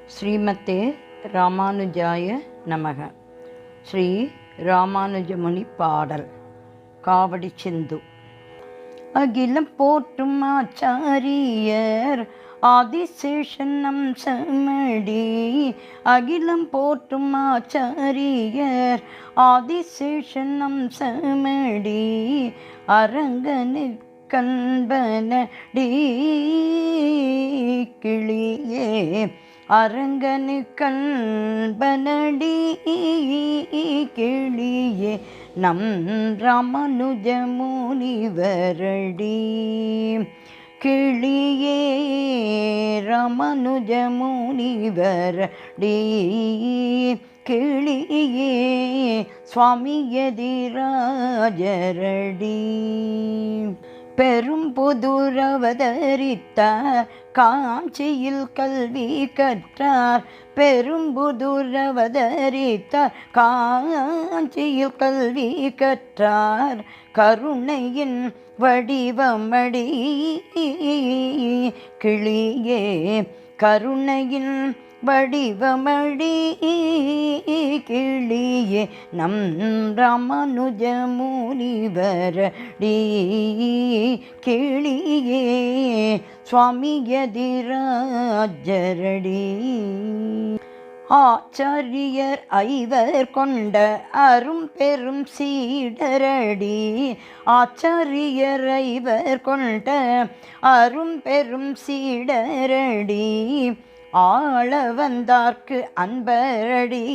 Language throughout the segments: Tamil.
ஸ்ரீமதே ராமானுஜாய நமக. ஸ்ரீ ராமானுஜமுனி பாடல். காவடி சிந்து. அகிலம் போற்றும் ஆச்சாரியர் ஆதிசேஷன் அம்சமடி. அகிலம் போற்றும் ஆச்சாரியர் ஆதிசேஷன் அம்சமடி. அரங்கனிற் கண்பனடி கிளியே. அரங்கனுக் கண்பனடி கிளியே. நம் ராமானுஜ முனிவரடி கிளியே. ராமானுஜ முனிவரடி கிளியே. சுவாமி யதிராஜரடி. பெரும் புதுரவதரித்தார் காஞ்சியில் கல்வி கற்றார். பெரும்புதுரவதரித்தார் காஞ்சியில் கல்வி கற்றார். கருணையின் வடிவமடி கிளியே. கருணையின் வடிவமடி கிளியே. நம் ராமானுஜ முனிவரடி கிளியே. சுவாமி யதிராஜரடி. ஆச்சாரியர் ஐவர் கொண்ட அரும் பெரும் சீடரடி. ஆச்சாரியர் ஐவர் கொண்ட அரும் பெரும் சீடரடி. ஆள வந்தார்க்கு அன்பரடி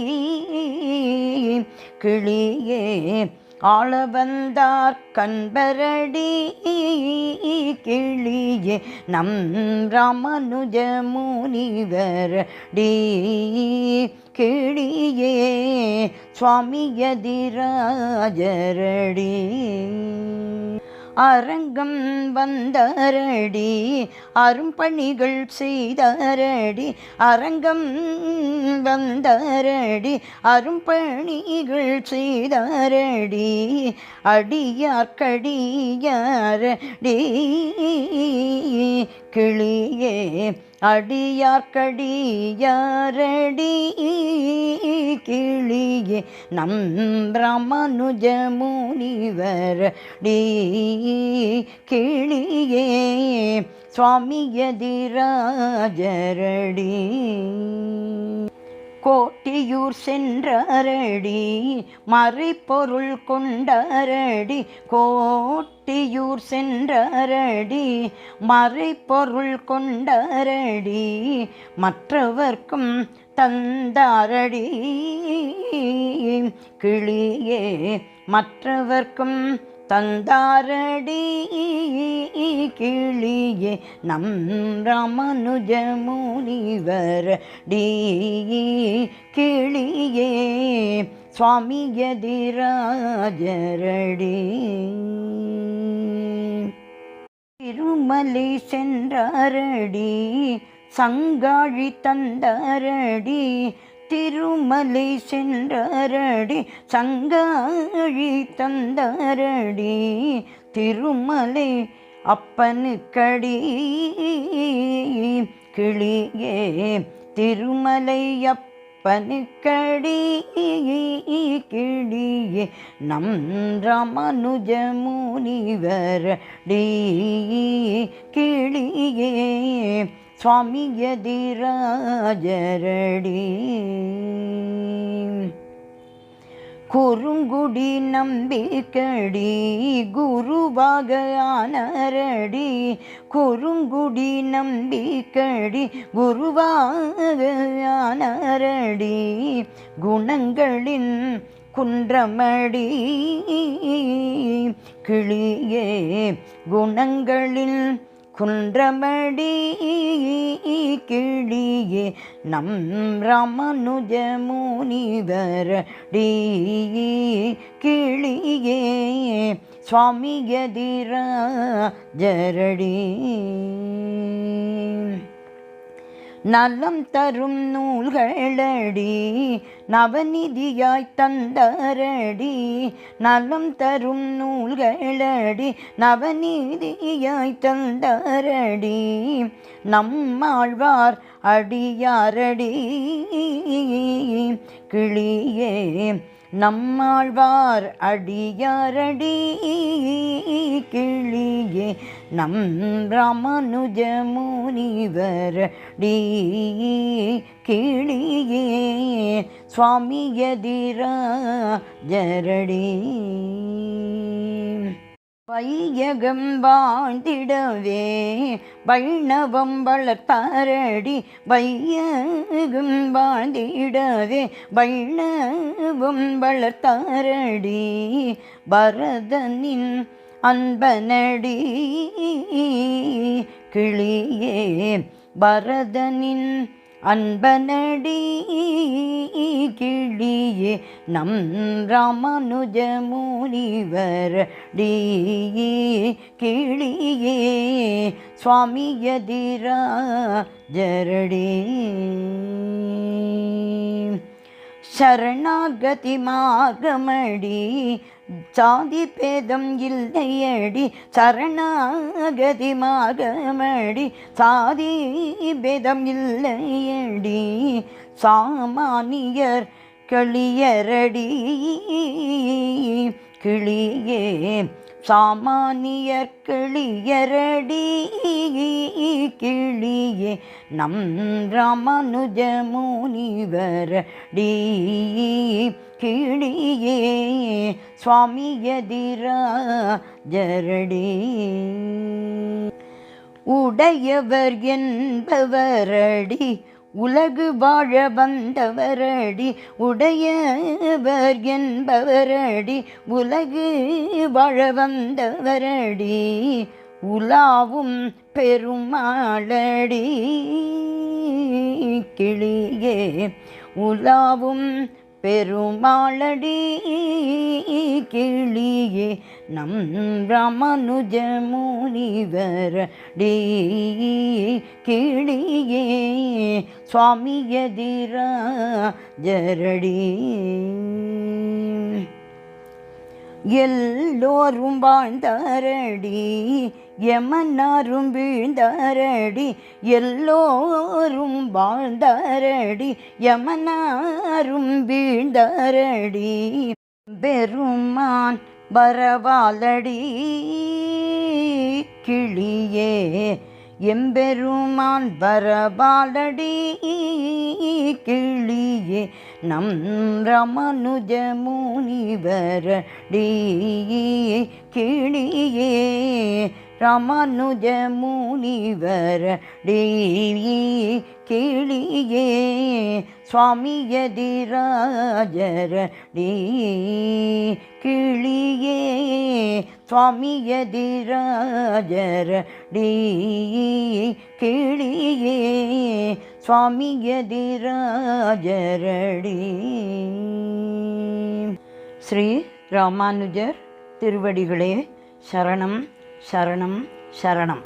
கிளியே. ஆள வந்தார் கண்பரடி கிளியே. நம் ராமானுஜ முனிவரடி கிளியே. சுவாமி யதிராஜரடி. அரங்கம் வந்தரடி அரும்பணிகள் செய்தரடி. அரங்கம் வந்தரடி அரும்பணிகள் செய்தரடி. அடியார்க்கடியாரடி கிளியே. அடியார்க்கடியாரடி கிளியே. நம் ராமானுஜ முனிவரடி கிளியே. சுவாமி யதிராஜரடி. கோட்டியூர் சென்றரடி மறைப்பொருள் கொண்டரடி. கோட்டியூர் சென்றரடி மறைப்பொருள் கொண்டரடி. மற்றவர்க்கும் தந்தாரடி கிளியே. மற்றவர்க்கும் தந்தாரடி கிளியே. நம் ராமானுஜ முனிவரடி கிளியே. சுவாமி யதிராஜரடி. திருமலை சென்றரடி சங்காழி தந்தரடி. திருமலை சென்றரடி சங்காழி தந்தரடி. திருமலை அப்பனுக்கடி கிளியே. திருமலை அப்பனுக்கடி கிளியே. நம் ராமானுஜ முனிவரடி கிளியே. சுவாமி யதிராஜரடி. குறுங்குடி நம்பிக்கடி குருவாக ஆனரடி. குறுங்குடி நம்பிக்கடி குருவாக ஆனரடி. குணங்களின் குன்றமடி கிளியே. குணங்களின் குன்றமடி கிளியே. நம் ராமானுஜ முனிவரடி கிளியே. சுவாமி யதிராஜரடி. நலம் தரும் நூல்களடி நவநிதியாய் தந்தரடி. நலம் தரும் நூல்களடி நவநிதியாய் தந்தரடி. நம்மாழ்வார் அடியாரடி கிளியே. நம்மாழ்வார் அடியாரடி கிளியே. நம் ராமானுஜ முனிவரடி கிளியே. சுவாமியதிராஜரடி. வையகம் வாழ்ந்திடவே வைணவம் வளர்த்தாரடி. வையகம் வாழ்ந்திடவே வைணவம் வளர்த்தாரடி. பரதனின் அன்பனடி கிளியே. பரதனின் அன்பனடி கிளியே. நம் ராமானுஜ முனிவரடி கிளியே. சுவாமியதிராஜரடி. சரணாகதி மார்க்கமடி சாதி பேதம் இல்லையடி. சரணாகதி மார்க்கமடி சாதி பேதம் இல்லையடி. சாமானியர் களியரடி கிளியே. சாமானியர் கிளியரடி கிளியே. நம் ராமானுஜ முனிவரடி கிளியே. சுவாமியதிராஜரடி. உடையவர் என்பவரடி உலகு வாழ வந்தவரடி. உடையவர் என்பவரடி உலகு வாழ வந்தவரடி. உலாவும் பெருமாளடி கிளியே. உலாவும் பெருமாளடி கிளியே. நம் ராமானுஜ முனிவரடி கிளியே. சுவாமியதிராஜரடி. எல்லோரும் வாழ்ந்தாரடி யமனாரும் வீழ்ந்தாரடி. எல்லோரும் வாழ்ந்தாரடி யமனாரும் வீழ்ந்தாரடி. பெருமான் வரவாலடி கிளியே. எம்பெருமான் வரவாலடி கிளியே. நம் ராமானுஜ முனிவரடி கிளியே. ராமானுஜ முனிவரடி கிளியே. சுவாமியதிராஜரடி கிளியே. சுவாமியதிராஜரடி கிளியே. சுவாமியதிராஜரடி. ஸ்ரீ ராமானுஜர் திருவடிகளே சரணம் சரணம் சரணம்.